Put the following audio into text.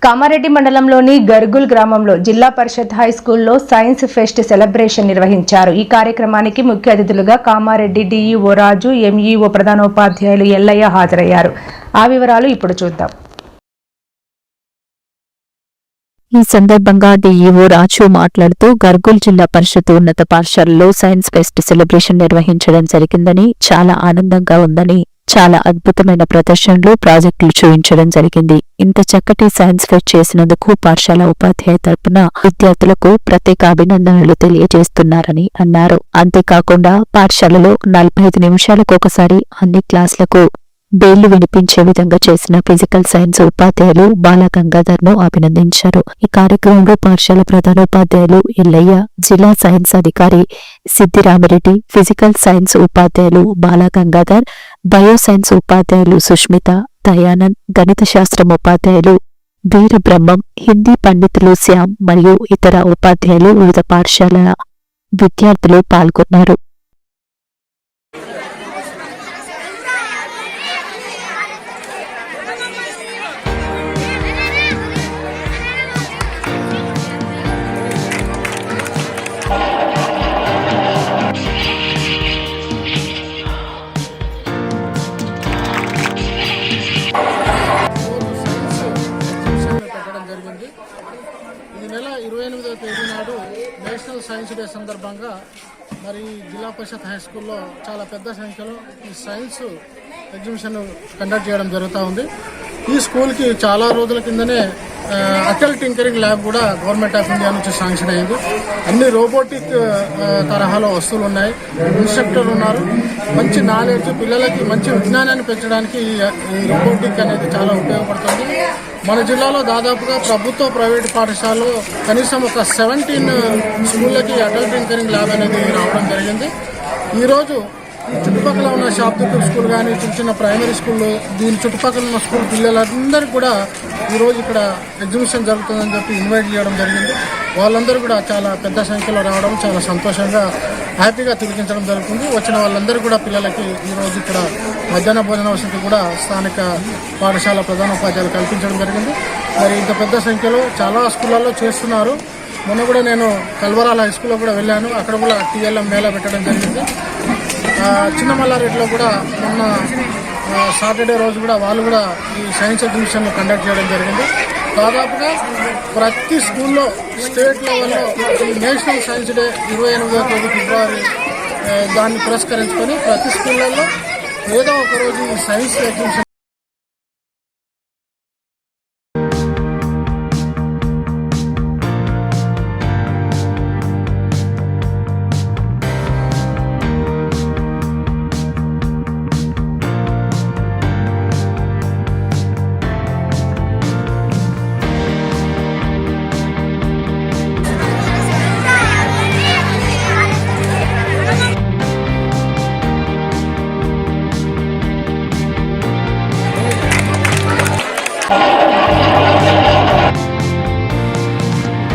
కామారెడ్డి మండలంలోని గర్గుల్ గ్రామంలో జిల్లా పరిషత్ హై స్కూల్లో సైన్స్ ఫెస్ట్ సెలబ్రేషన్ నిర్వహించారు. ఈ కార్యక్రమానికి ముఖ్య అతిథులుగా కామారెడ్డి డిఈఓ రాజు, ఎంఈఓ ప్రధానోపాధ్యాయులు ఎల్లయ్య హాజరయ్యారు. ఆ వివరాలు ఇప్పుడు చూద్దాం. ఈ సందర్భంగా డిఈఓ రాజు మాట్లాడుతూ గర్గుల్ జిల్లా పరిషత్ ఉన్నత పాఠశాలలో సైన్స్ ఫెస్ట్ సెలబ్రేషన్ నిర్వహించడం జరిగిందని, చాలా ఆనందంగా ఉందని, చాలా అద్భుతమైన ప్రదర్శనలు, ప్రాజెక్టులు చూపించడం జరిగింది. ఇంత చక్కటి సైన్స్ ఫెస్ట్ చేసినందుకు పాఠశాల ఉపాధ్యాయ తరపున విద్యార్థులకు ప్రత్యేక అభినందనలు తెలియజేస్తున్నారని అన్నారు. అంతేకాకుండా పాఠశాలలో 45 నిమిషాలకు ఒకసారి అన్ని క్లాసులకు బేళ్లు వినిపించే విధంగా చేసిన ఫిజికల్ సైన్స్ ఉపాధ్యాయులు బాలగంగాధర్ ను అభినందించారు. ఈ కార్యక్రమంలో పాఠశాల ప్రధానోపాధ్యాయులు ఎల్లయ్య, జిల్లా సైన్స్ అధికారి సిద్దిరామిరెడ్డి, ఫిజికల్ సైన్స్ ఉపాధ్యాయులు బాలగంగాధర్, బయో సైన్స్ ఉపాధ్యాయులు సుష్మిత, దయానంద్, గణిత శాస్త్రం ఉపాధ్యాయులు వీరబ్రహ్మం, హిందీ పండితులు శ్యామ్ మరియు ఇతర ఉపాధ్యాయులు, వివిధ పాఠశాలల విద్యార్థులు పాల్గొన్నారు. ఈ నెల 28వ తేదీ నాడు నేషనల్ సైన్స్ డే సందర్భంగా మరి జిల్లా పరిషత్ హై స్కూల్లో చాలా పెద్ద సంఖ్యలో ఈ సైన్స్ ఎగ్జిబిషన్ కండక్ట్ చేయడం జరుగుతూ ఉంది. ఈ స్కూల్కి చాలా రోజుల కిందనే అటల్ టింకరింగ్ ల్యాబ్ కూడా గవర్నమెంట్ ఆఫ్ ఇండియా నుంచి శాంక్షన్ అయింది. అన్ని రోబోటిక్ తరహాలో వస్తువులు ఉన్నాయి, ఇన్స్ట్రక్టర్లు ఉన్నారు. మంచి నాలెడ్జ్, పిల్లలకి మంచి విజ్ఞానాన్ని పెంచడానికి ఈ రోబోటిక్ అనేది చాలా ఉపయోగపడుతుంది. మన జిల్లాలో దాదాపుగా ప్రభుత్వ, ప్రైవేట్ పాఠశాలలో కనీసం ఒక 17 స్కూళ్ళకి అటల్ టింకరింగ్ ల్యాబ్ అనేది రావడం జరిగింది. ఈరోజు చుట్టుపక్కల ఉన్న షాప్దీపూర్ స్కూల్ కానీ, చిన్న చిన్న ప్రైమరీ స్కూళ్ళు, దీని చుట్టుపక్కల ఉన్న స్కూల్ పిల్లలందరికీ కూడా ఈరోజు ఇక్కడ ఎగ్జిబిషన్ జరుగుతుందని చెప్పి ఇన్వైట్ చేయడం జరిగింది. వాళ్ళందరూ కూడా చాలా పెద్ద సంఖ్యలో రావడం, చాలా సంతోషంగా, హ్యాపీగా తిరిగించడం జరుగుతుంది. వచ్చిన వాళ్ళందరూ కూడా పిల్లలకి ఈరోజు ఇక్కడ మధ్యాహ్న భోజన వసతి కూడా స్థానిక పాఠశాల ప్రధానోపాధ్యాయులు కల్పించడం జరిగింది. మరి ఇంత పెద్ద సంఖ్యలో చాలా స్కూళ్ళల్లో చేస్తున్నారు. మొన్న కూడా నేను కల్వరాల హై స్కూల్లో కూడా వెళ్ళాను. అక్కడ కూడా టీఎల్ఎం మేళా పెట్టడం జరిగింది. చిన్న మల్లారెడ్డిలో కూడా మొన్న సాటర్డే రోజు కూడా వాళ్ళు కూడా ఈ సైన్స్ ఎగ్జిబిషన్ కండక్ట్ చేయడం జరిగింది. దాదాపుగా ప్రతి స్కూల్లో స్టేట్ లెవెల్లో ఈ నేషనల్ సైన్స్ డే 28వ తేదీ ఫిబ్రవరి దాన్ని పురస్కరించుకొని ప్రతి స్కూళ్ళల్లో ఏదో ఒక రోజు ఈ సైన్స్ ఎగ్జిబిషన్